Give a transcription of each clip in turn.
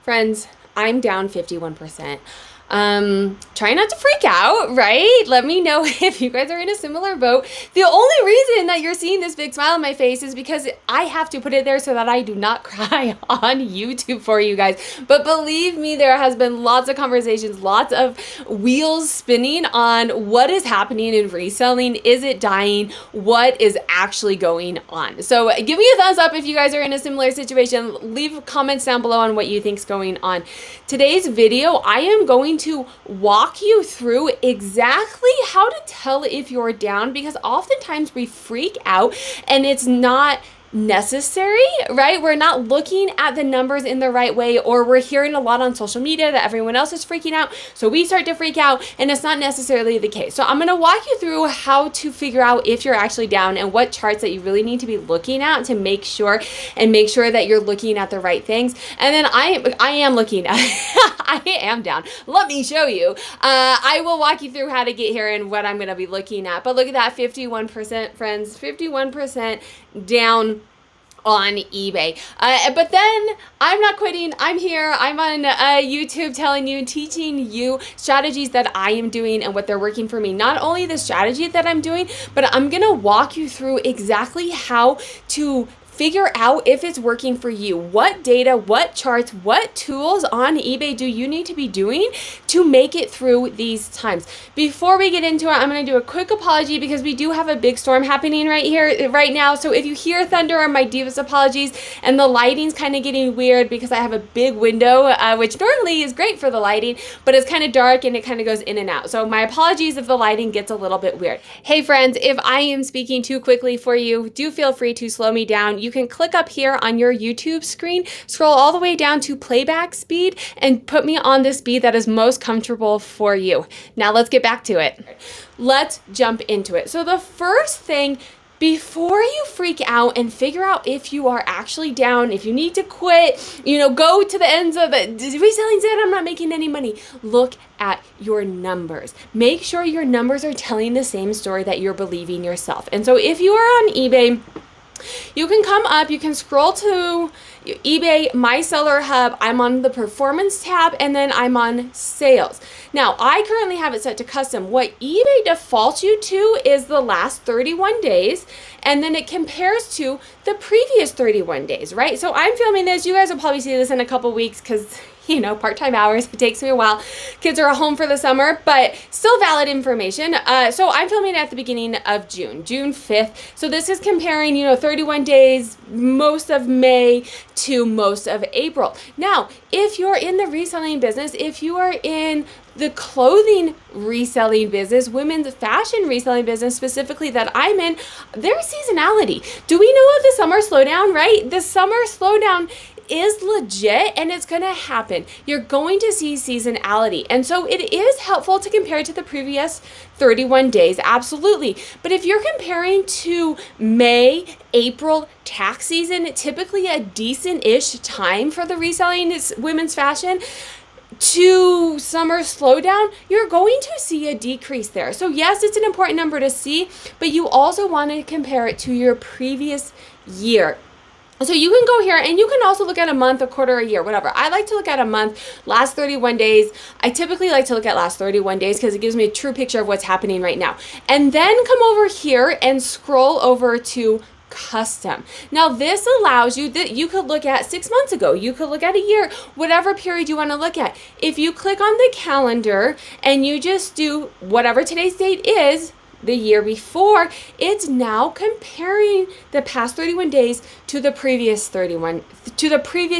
Friends, I'm down 51%. Try not to freak out, right? Let me know if you guys are in a similar boat. The only reason that you're seeing this big smile on my face is because I have to put it there so that I do not cry on YouTube for you guys. But believe me, there has been lots of conversations, lots of wheels spinning on what is happening in reselling. Is it dying? What is actually going on? So give me a thumbs up if you guys are in a similar situation. Leave comments down below on what you think is going on. Today's video, I am going to walk you through exactly how to tell if you're down, because oftentimes we freak out and it's not necessary, right? We're not looking at the numbers in the right way, or we're hearing a lot on social media that everyone else is freaking out, so we start to freak out, and it's not necessarily the case. So I'm going to walk you through how to figure out if you're actually down and what charts that you really need to be looking at to make sure that you're looking at the right things. And then I am looking at I am down. Let me show you. I will walk you through how to get here and what I'm going to be looking at. But look at that, 51%, friends, 51% down on eBay. But then I'm not quitting. I'm here. I'm on YouTube teaching you strategies that I am doing and what they're working for me. Not only the strategy that I'm doing, but I'm going to walk you through exactly how to figure out if it's working for you. What data, what charts, what tools on eBay do you need to be doing to make it through these times? Before we get into it, I'm going to do a quick apology because we do have a big storm happening right now. So if you hear thunder, are my deepest apologies. And the lighting's kind of getting weird because I have a big window, which normally is great for the lighting, but it's kind of dark and it kind of goes in and out. So my apologies if the lighting gets a little bit weird. Hey friends, if I am speaking too quickly for you, do feel free to slow me down. You can click up here on your YouTube screen, scroll all the way down to playback speed, and put me on the speed that is most comfortable for you. Now let's get back to it. Let's jump into it. So the first thing, before you freak out and figure out if you are actually down, if you need to quit, go to the ends of it. Reselling said I'm not making any money. Look at your numbers. Make sure your numbers are telling the same story that you're believing yourself. And so if you are on eBay, you can come up, you can scroll to eBay, My Seller Hub. I'm on the Performance tab, and then I'm on Sales. Now, I currently have it set to custom. What eBay defaults you to is the last 31 days, and then it compares to the previous 31 days, right? So I'm filming this. You guys will probably see this in a couple weeks because part-time hours, it takes me a while. Kids are home for the summer, but still valid information. So I'm filming at the beginning of June 5th. So this is comparing, 31 days, most of May to most of April. Now, if you're in the reselling business, if you are in the clothing reselling business, women's fashion reselling business specifically that I'm in, there's seasonality. Do we know of the summer slowdown, right? The summer slowdown is legit and it's going to happen. You're going to see seasonality. And so it is helpful to compare to the previous 31 days. Absolutely. But if you're comparing to May, April tax season, typically a decent-ish time for the reselling is women's fashion, to summer slowdown, you're going to see a decrease there. So yes, it's an important number to see, but you also want to compare it to your previous year. So you can go here and you can also look at a month, a quarter, a year, whatever. I like to look at a month, last 31 days. I typically like to look at last 31 days because it gives me a true picture of what's happening right now. And then come over here and scroll over to custom. Now this allows you that you could look at 6 months ago, you could look at a year, whatever period you want to look at. If you click on the calendar and you just do whatever today's date is, the year before, it's now comparing the past 31 days to the previous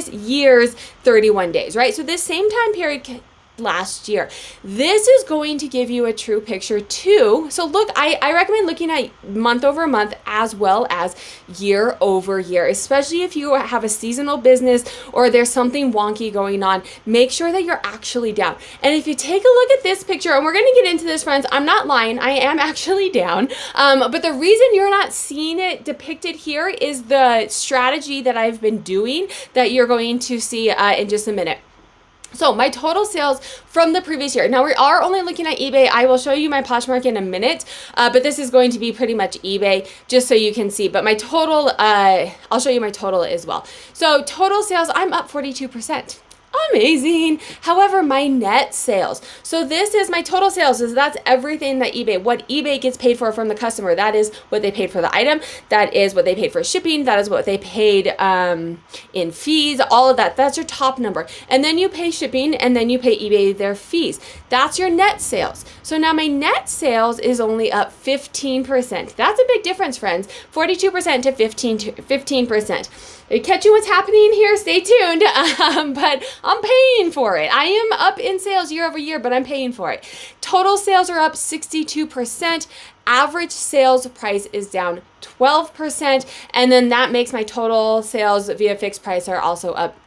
year's 31 days, right? So this same time period last year. This is going to give you a true picture too. So look, I recommend looking at month over month as well as year over year, especially if you have a seasonal business or there's something wonky going on. Make sure that you're actually down. And if you take a look at this picture, and we're going to get into this, friends, I'm not lying, I am actually down. But the reason you're not seeing it depicted here is the strategy that I've been doing that you're going to see in just a minute. So my total sales from the previous year. Now we are only looking at eBay. I will show you my Poshmark in a minute, but this is going to be pretty much eBay just so you can see. But my total, I'll show you my total as well. So total sales, I'm up 42%. amazing. However, my net sales, so this is my total sales, is that's everything that what eBay gets paid for from the customer. That is what they paid for the item. That is what they paid for shipping. That is what they paid in fees, all of that. That's your top number. And then you pay shipping, and then you pay eBay their fees. That's your net sales. So now my net sales is only up 15%. That's a big difference, friends. 42% to 15%. Are you catching what's happening here? Stay tuned. But I'm paying for it. I am up in sales year over year, but I'm paying for it. Total sales are up 62%. Average sales price is down 12%. And then that makes my total sales via fixed price are also up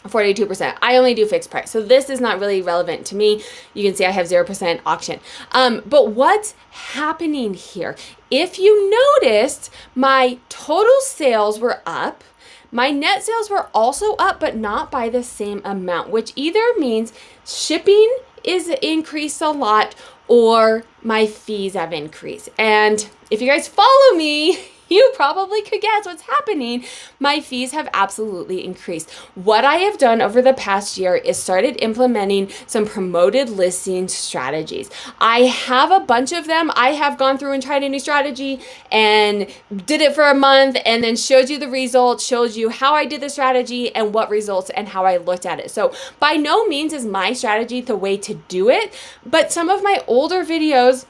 42%. I only do fixed price. So this is not really relevant to me. You can see I have 0% auction. But what's happening here? If you noticed, my total sales were up. My net sales were also up, but not by the same amount, which either means shipping is increased a lot or my fees have increased. And if you guys follow me, you probably could guess what's happening. My fees have absolutely increased. What I have done over the past year is started implementing some promoted listing strategies. I have a bunch of them. I have gone through and tried a new strategy and did it for a month and then showed you the results, showed you how I did the strategy and what results and how I looked at it. So by no means is my strategy the way to do it, but some of my older videos,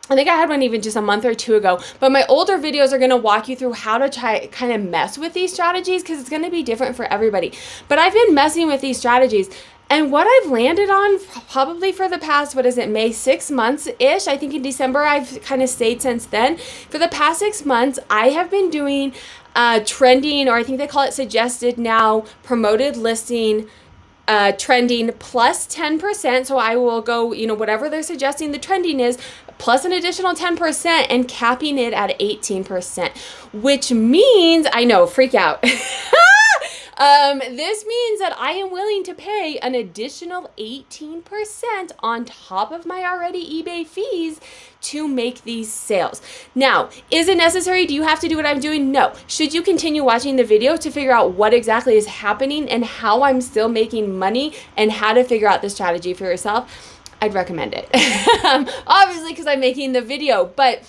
I think I had one even just a month or two ago, but my older videos are going to walk you through how to try kind of mess with these strategies because it's going to be different for everybody. But I've been messing with these strategies, and what I've landed on probably for the past, May 6 months-ish, I think in December I've kind of stayed since then. For the past 6 months, I have been doing trending, or I think they call it suggested now, promoted listing trending plus 10%. So I will go, whatever they're suggesting the trending is, plus an additional 10% and capping it at 18%, which means, I know, freak out. This means that I am willing to pay an additional 18% on top of my already eBay fees to make these sales. Now, is it necessary? Do you have to do what I'm doing? No. Should you continue watching the video to figure out what exactly is happening and how I'm still making money and how to figure out the strategy for yourself? I'd recommend it. Obviously, because I'm making the video, but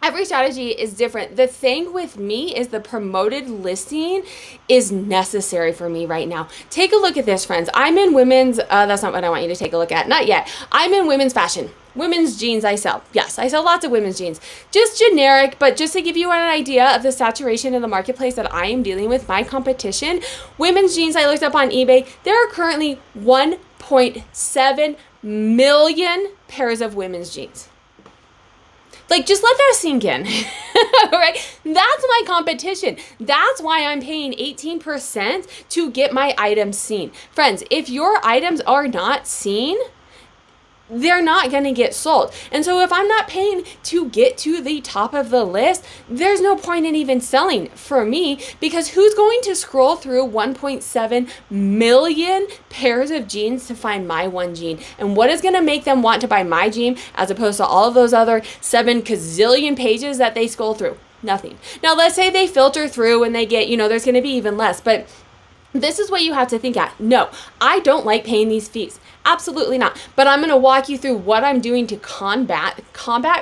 every strategy is different. The thing with me is the promoted listing is necessary for me right now. Take a look at this, friends. I'm in women's, that's not what I want you to take a look at. Not yet. I'm in women's fashion. Women's jeans I sell. Yes, I sell lots of women's jeans. Just generic, but just to give you an idea of the saturation in the marketplace that I am dealing with, my competition, women's jeans I looked up on eBay, there are currently 1.7 million pairs of women's jeans. Like, just let that sink in, right? That's my competition. That's why I'm paying 18% to get my items seen. Friends, if your items are not seen, they're not going to get sold. And so if I'm not paying to get to the top of the list, there's no point in even selling for me, because who's going to scroll through 1.7 million pairs of jeans to find my one jean? And what is going to make them want to buy my jean as opposed to all of those other 7 gazillion pages that they scroll through? Nothing. Now, let's say they filter through and they get, there's going to be even less, but this is what you have to think at. No, I don't like paying these fees. Absolutely not. But I'm going to walk you through what I'm doing to combat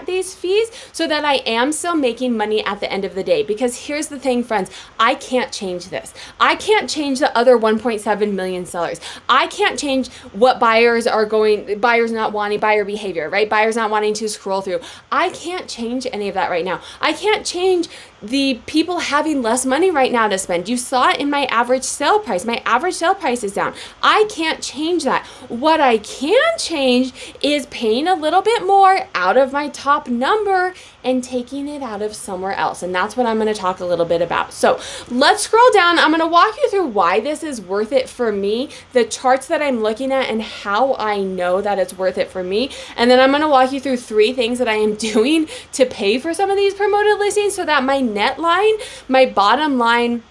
these fees so that I am still making money at the end of the day. Because here's the thing, friends, I can't change this. I can't change the other 1.7 million sellers. I can't change what buyers not wanting, buyer behavior, right? Buyers not wanting to scroll through. I can't change any of that right now. I can't change the people having less money right now to spend. You saw it in my average sale price. My average sale price is down. I can't change that. What I can change is paying a little bit more out of my top number and taking it out of somewhere else. And that's what I'm going to talk a little bit about. So let's scroll down. I'm going to walk you through why this is worth it for me, the charts that I'm looking at, and how I know that it's worth it for me. And then I'm going to walk you through 3 things that I am doing to pay for some of these promoted listings so that my net line, my bottom line,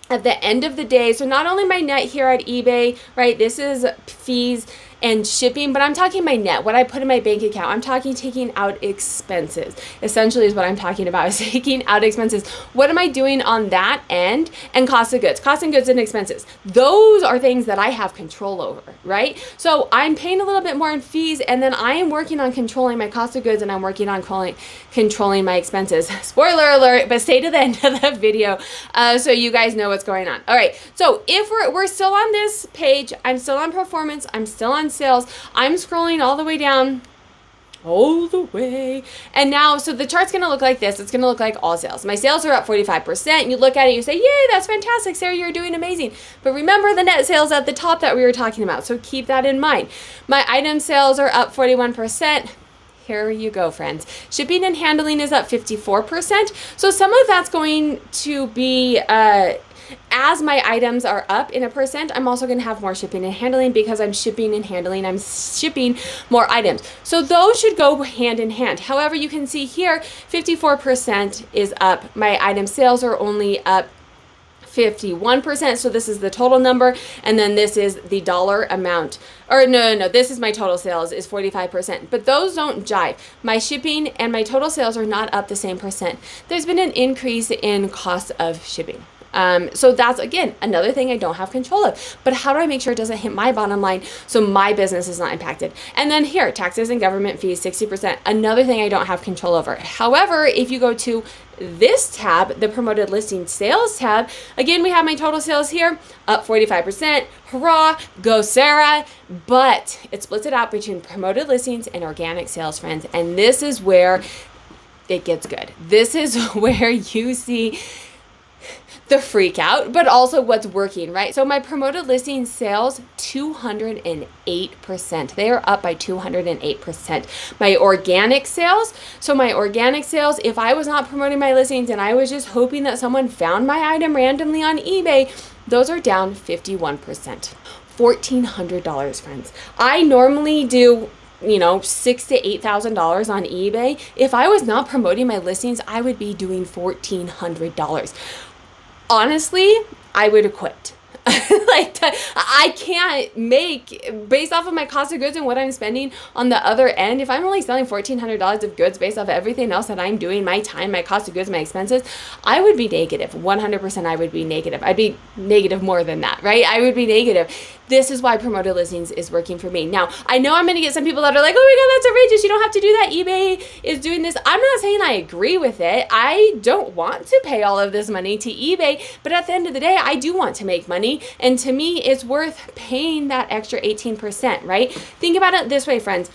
at the end of the day, so not only my net here at eBay, right, this is fees, and shipping, but I'm talking my net, what I put in my bank account. I'm talking taking out expenses. Essentially is what I'm talking about, is taking out expenses. What am I doing on that end? And cost of goods. Cost of goods and expenses. Those are things that I have control over, right? So I'm paying a little bit more in fees, and then I am working on controlling my cost of goods, and I'm working on controlling my expenses. Spoiler alert, but stay to the end of the video so you guys know what's going on. All right, so if we're still on this page, I'm still on performance, I'm still on sales, I'm scrolling all the way down, and now, so the chart's gonna look like this. It's gonna look like all sales. My sales are up 45%. You look at it, you say, yay, that's fantastic, Sarah, you're doing amazing. But remember the net sales at the top that we were talking about, so keep that in mind. My item sales are up 41%. Here you go, friends. Shipping and handling is up 54%. So some of that's going to be, as my items are up in a percent, I'm also going to have more shipping and handling because I'm shipping and handling. I'm shipping more items. So those should go hand in hand. However, you can see here, 54% is up. My item sales are only up 51%. So this is the total number. And then this is the dollar amount. Or no, this is my total sales is 45%. But those don't jive. My shipping and my total sales are not up the same percent. There's been an increase in cost of shipping. So that's, again, another thing I don't have control of. But how do I make sure it doesn't hit my bottom line so my business is not impacted? And then here, taxes and government fees, 60%. Another thing I don't have control over. However, if you go to this tab, the promoted listing sales tab, again, we have my total sales here, up 45%. Hurrah, go Sarah. But it splits it out between promoted listings and organic sales, friends. And this is where it gets good. This is where you see the freak out, but also what's working, right? So my promoted listing sales, 208%. They are up by 208%. My organic sales, if I was not promoting my listings and I was just hoping that someone found my item randomly on eBay, those are down 51%. $1,400, friends. I normally do $6,000 to $8,000 on eBay. If I was not promoting my listings, I would be doing $1,400. Honestly, I would have quit. I can't make, based off of my cost of goods and what I'm spending on the other end, if I'm only selling $1,400 of goods based off of everything else that I'm doing, my time, my cost of goods, my expenses, I would be negative. 100% I would be negative. I'd be negative more than that, right? I would be negative. This is why promoted listings is working for me. Now, I know I'm going to get some people that are like, oh my God, that's outrageous. You don't have to do that. eBay is doing this. I'm not saying I agree with it. I don't want to pay all of this money to eBay, but at the end of the day, I do want to make money. And to me, it's worth paying that extra 18%, right? Think about it this way, friends.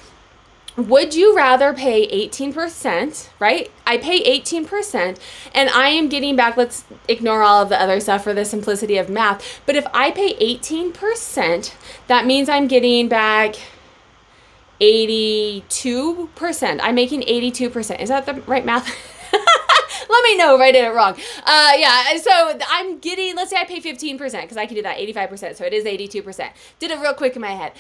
Would you rather pay 18%, right? I pay 18% and I am getting back, let's ignore all of the other stuff for the simplicity of math. But if I pay 18%, that means I'm getting back 82%. I'm making 82%. Is that the right math? Let me know if I did it wrong. Yeah, so I'm getting, let's say I pay 15%, because I can do that, 85%, so it is 82%. Did it real quick in my head.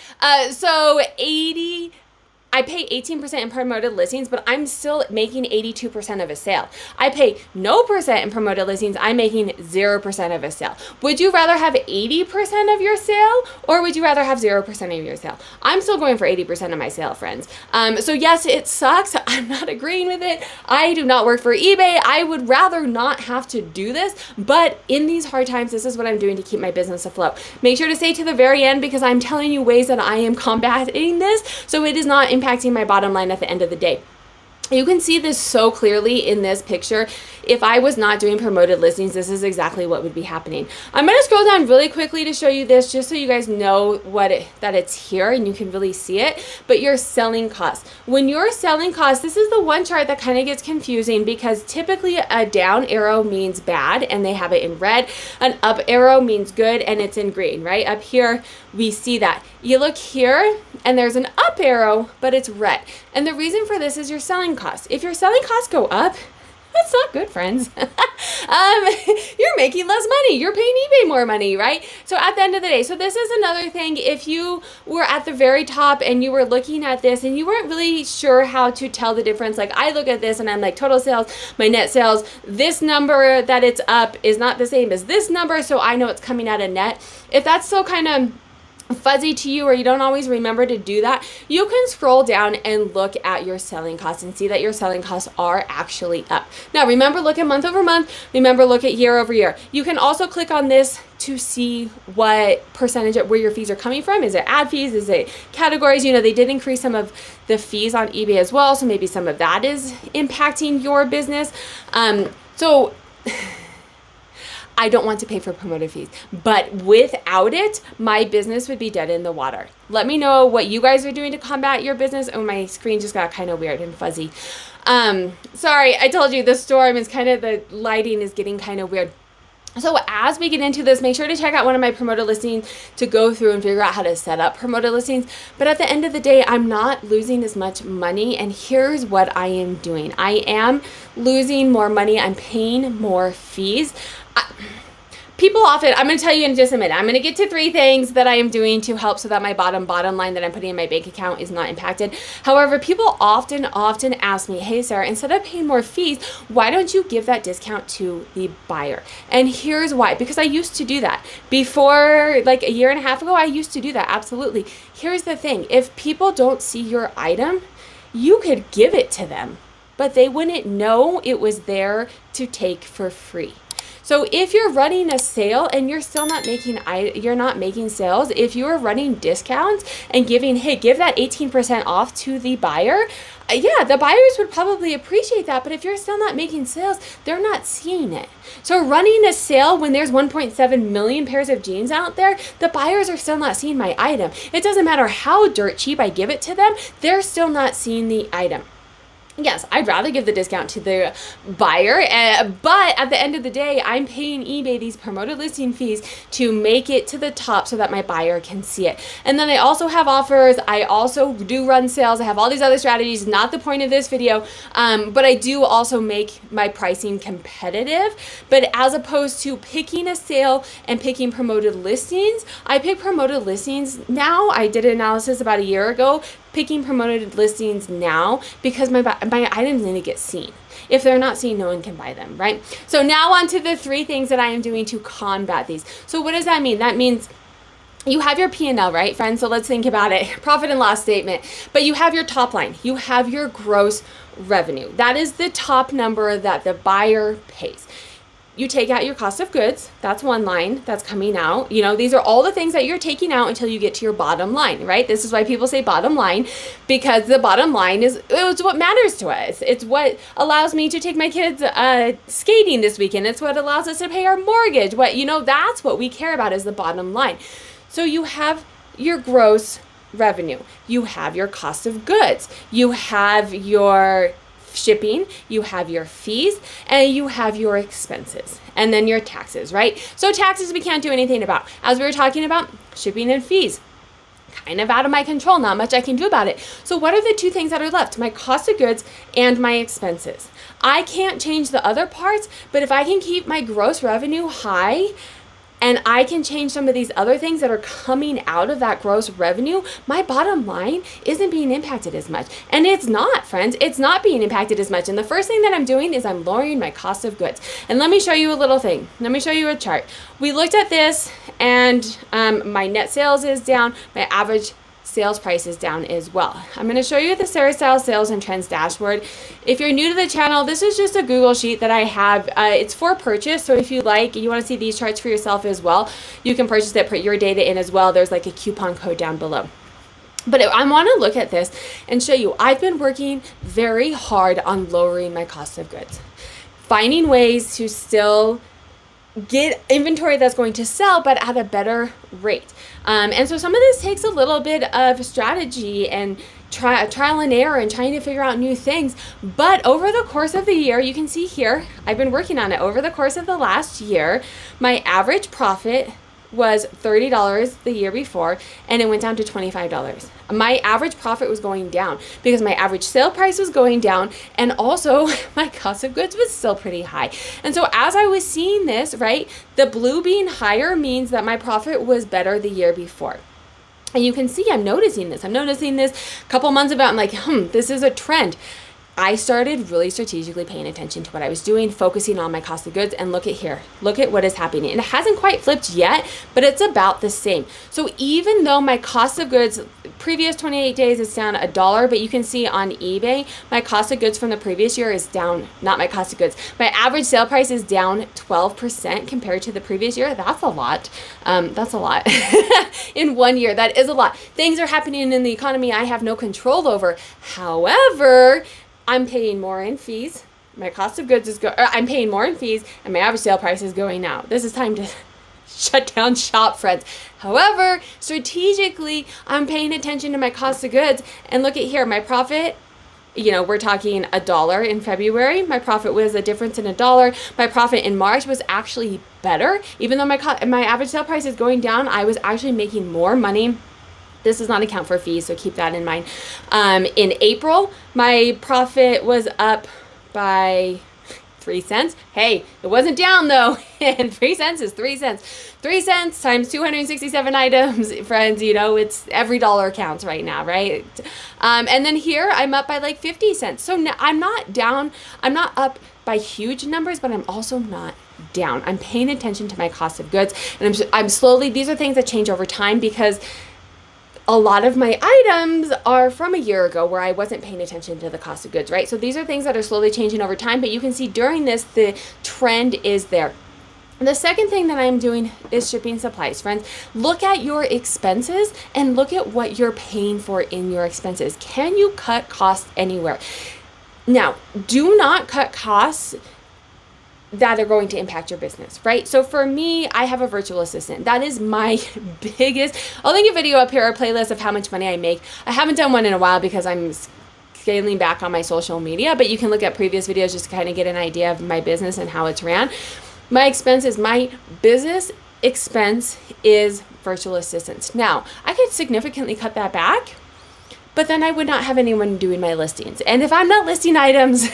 I pay 18% in promoted listings, but I'm still making 82% of a sale. I pay no percent in promoted listings, I'm making 0% of a sale. Would you rather have 80% of your sale, or would you rather have 0% of your sale? I'm still going for 80% of my sale, friends. So yes, it sucks. I'm not agreeing with it. I do not work for eBay. I would rather not have to do this, but in these hard times, this is what I'm doing to keep my business afloat. Make sure to stay to the very end, because I'm telling you ways that I am combating this, so it is not impacting my bottom line at the end of the day. You can see this so clearly in this picture. If I was not doing promoted listings, this is exactly what would be happening. I'm going to scroll down really quickly to show you this, just so you guys know that it's here and you can really see it. But your selling costs. When you're selling costs, this is the one chart that kind of gets confusing, because typically a down arrow means bad and they have it in red. An up arrow means good and it's in green, right? Up here, we see that. You look here and there's an up arrow, but it's red. And the reason for this is your selling costs. If your selling costs go up, that's not good, friends. You're making less money. You're paying eBay more money, right? So at the end of the day, so this is another thing. If you were at the very top and you were looking at this and you weren't really sure how to tell the difference, like I look at this and I'm like, total sales, my net sales, this number that it's up is not the same as this number, so I know it's coming out of net. If that's still kind of fuzzy to you or you don't always remember to do that, you can scroll down and look at your selling costs and see that your selling costs are actually up. Now, remember, look at month over month. Remember, look at year over year. You can also click on this to see what percentage of where your fees are coming from. Is it ad fees? Is it categories? You know, they did increase some of the fees on eBay as well. So maybe some of that is impacting your business. So I don't want to pay for promoted fees, but without it, my business would be dead in the water. Let me know what you guys are doing to combat your business. Oh, my screen just got kind of weird and fuzzy. Sorry, I told you the storm is the lighting is getting kind of weird. So as we get into this, make sure to check out one of my promoted listings to go through and figure out how to set up promoted listings. But at the end of the day, I'm not losing as much money. And here's what I am doing. I am losing more money. I'm paying more fees. People often, I'm going to tell you in just a minute, I'm going to get to 3 things that I am doing to help so that my bottom line that I'm putting in my bank account is not impacted. However, people often ask me, hey, Sarah, instead of paying more fees, why don't you give that discount to the buyer? And here's why. Because I used to do that. Before, like a year and a half ago, I used to do that. Absolutely. Here's the thing. If people don't see your item, you could give it to them, but they wouldn't know it was there to take for free. So if you're running a sale and you're still not making sales, if you are running discounts and giving, hey, give that 18% off to the buyer, yeah, the buyers would probably appreciate that. But if you're still not making sales, they're not seeing it. So running a sale when there's 1.7 million pairs of jeans out there, the buyers are still not seeing my item. It doesn't matter how dirt cheap I give it to them, they're still not seeing the item. Yes, I'd rather give the discount to the buyer, but at the end of the day, I'm paying eBay these promoted listing fees to make it to the top so that my buyer can see it. And then I also have offers. I also do run sales. I have all these other strategies, not the point of this video, but I do also make my pricing competitive. But as opposed to picking a sale and picking promoted listings, I pick promoted listings now. I did an analysis about a year ago, picking promoted listings now because my items need to get seen. If they're not seen, no one can buy them, right? So now on to the 3 things that I am doing to combat these. So what does that mean? That means you have your P&L, right, friends? So let's think about it. Profit and loss statement. But you have your top line. You have your gross revenue. That is the top number that the buyer pays. You take out your cost of goods. That's one line that's coming out. You know, these are all the things that you're taking out until you get to your bottom line, right? This is why people say bottom line, because the bottom line is what matters to us. It's what allows me to take my kids skating this weekend. It's what allows us to pay our mortgage. That's what we care about is the bottom line. So you have your gross revenue. You have your cost of goods. You have your shipping, you have your fees, and you have your expenses, and then your taxes, right? So taxes we can't do anything about. As we were talking about, shipping and fees, kind of out of my control, not much I can do about it. So what are the 2 things that are left? My cost of goods and my expenses. I can't change the other parts, but if I can keep my gross revenue high, and I can change some of these other things that are coming out of that gross revenue, my bottom line isn't being impacted as much. And it's not, friends. It's not being impacted as much. And the first thing that I'm doing is I'm lowering my cost of goods. And let me show you a little thing. Let me show you a chart. We looked at this, and my net sales is down. My average sales price is down as well. I'm going to show you the Sarah Style Sales and Trends dashboard. If you're new to the channel, this is just a Google sheet that I have. It's for purchase, so if you want to see these charts for yourself as well, you can purchase it, put your data in as well. There's like a coupon code down below. But I want to look at this and show you, I've been working very hard on lowering my cost of goods, finding ways to still get inventory that's going to sell, but at a better rate. And so some of this takes a little bit of strategy and trial and error and trying to figure out new things. But over the course of the year, you can see here, I've been working on it. Over the course of the last year, my average profit was $30 the year before, and it went down to $25. My average profit was going down because my average sale price was going down, and also my cost of goods was still pretty high. And so as I was seeing this, right, the blue being higher means that my profit was better the year before. And you can see I'm noticing this. I'm noticing this a couple months ago. I'm like, this is a trend. I started really strategically paying attention to what I was doing, focusing on my cost of goods, and look at here. Look at what is happening. And it hasn't quite flipped yet, but it's about the same. So even though my cost of goods previous 28 days is down $1, but you can see on eBay, my cost of goods from the previous year is down, not my cost of goods. My average sale price is down 12% compared to the previous year. That's a lot. That's a lot. In 1 year, that is a lot. Things are happening in the economy I have no control over. However, I'm paying more in fees. My cost of goods is I'm paying more in fees, and my average sale price is going out. This is time to shut down shop, friends. However, strategically, I'm paying attention to my cost of goods, and look at here, my profit. We're talking $1 in February. My profit was a difference in $1. My profit in March was actually better. Even though my average sale price is going down, I was actually making more money. This does not account for fees, so keep that in mind. In April, my profit was up by 3 cents. Hey, it wasn't down though, and 3 cents is 3 cents. 3 cents times 267 items, friends, it's every dollar counts right now, right? And then here, I'm up by like 50 cents. So now I'm not down, I'm not up by huge numbers, but I'm also not down. I'm paying attention to my cost of goods, and I'm slowly, these are things that change over time because a lot of my items are from a year ago where I wasn't paying attention to the cost of goods, right? So these are things that are slowly changing over time, but you can see during this, the trend is there. The second thing that I'm doing is shipping supplies, friends. Look at your expenses and look at what you're paying for in your expenses. Can you cut costs anywhere? Now, do not cut costs that are going to impact your business, right? So for me, I have a virtual assistant. That is my biggest, I'll link a video up here, a playlist of how much money I make. I haven't done one in a while because I'm scaling back on my social media, but you can look at previous videos just to kind of get an idea of my business and how it's ran. My expenses, my business expense is virtual assistants. Now, I could significantly cut that back, but then I would not have anyone doing my listings. And if I'm not listing items,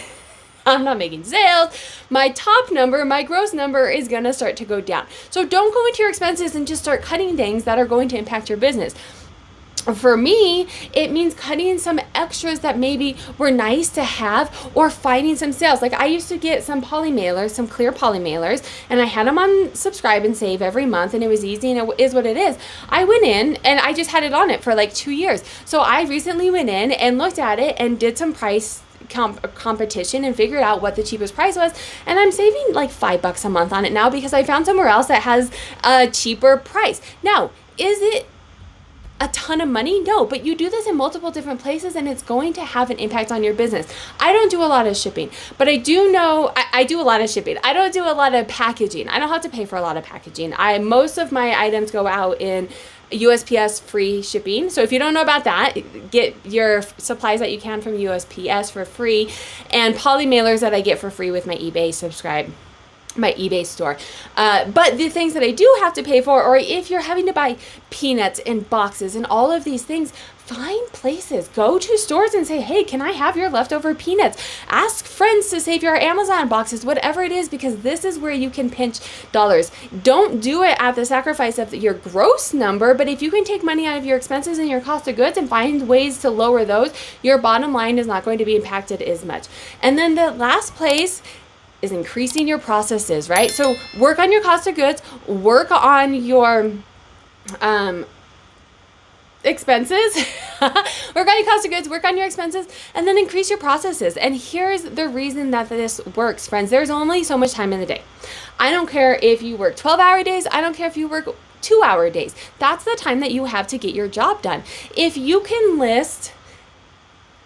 I'm not making sales, my top number, my gross number is going to start to go down. So don't go into your expenses and just start cutting things that are going to impact your business. For me, it means cutting some extras that maybe were nice to have or finding some sales. Like I used to get some poly mailers, some clear poly mailers, and I had them on subscribe and save every month, and it was easy, and it is what it is. I went in and I just had it on it for like 2 years. So I recently went in and looked at it and did some price competition and figured out what the cheapest price was, and I'm saving like $5 a month on it now because I found somewhere else that has a cheaper price. Now, is it a ton of money? No, but you do this in multiple different places and it's going to have an impact on your business. I don't do a lot of shipping, but I do know I do a lot of shipping. I don't do a lot of packaging. I don't have to pay for a lot of packaging. Most of my items go out in USPS free shipping. So if you don't know about that, get your supplies that you can from USPS for free, and poly mailers that I get for free with my eBay my eBay store. But the things that I do have to pay for, or if you're having to buy peanuts and boxes and all of these things, find places. Go to stores and say, hey, can I have your leftover peanuts? Ask friends to save your Amazon boxes, whatever it is, because this is where you can pinch dollars. Don't do it at the sacrifice of your gross number, but if you can take money out of your expenses and your cost of goods and find ways to lower those, your bottom line is not going to be impacted as much. And then the last place is increasing your processes, right? So work on your cost of goods, work on your expenses, work on your cost of goods, work on your expenses, and then increase your processes. And here's the reason that this works, friends. There's only so much time in the day. I don't care if you work 12-hour days. I don't care if you work 2-hour days. That's the time that you have to get your job done. If you can list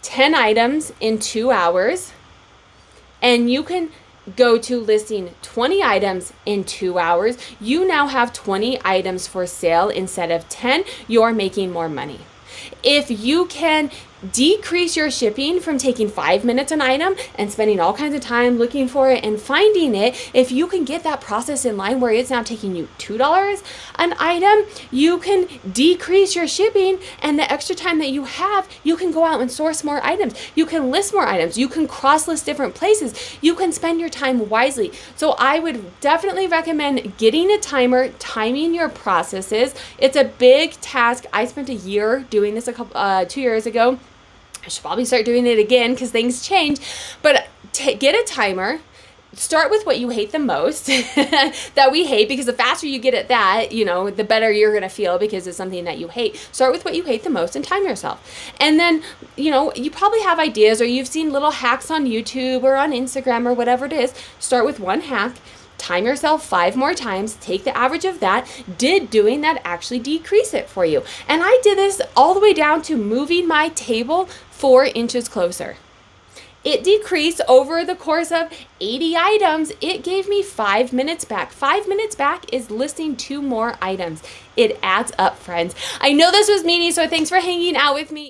10 items in 2 hours, and you can go to listing 20 items in 2 hours, you now have 20 items for sale instead of 10. You're making more money. If you can decrease your shipping from taking 5 minutes an item and spending all kinds of time looking for it and finding it, if you can get that process in line where it's now taking you $2 an item, you can decrease your shipping, and the extra time that you have, you can go out and source more items. You can list more items. You can cross-list different places. You can spend your time wisely. So I would definitely recommend getting a timer, timing your processes. It's a big task. I spent a year doing this 2 years ago. I should probably start doing it again because things change. But get a timer. Start with what you hate the most that we hate, because the faster you get at that, you know, the better you're going to feel because it's something that you hate. Start with what you hate the most and time yourself. And then, you know, you probably have ideas, or you've seen little hacks on YouTube or on Instagram or whatever it is. Start with one hack. Time yourself 5 more times, take the average of that. Did doing that actually decrease it for you? And I did this all the way down to moving my table 4 inches closer. It decreased over the course of 80 items. It gave me 5 minutes back. 5 minutes back is listing 2 more items. It adds up, friends. I know this was meaty, so thanks for hanging out with me.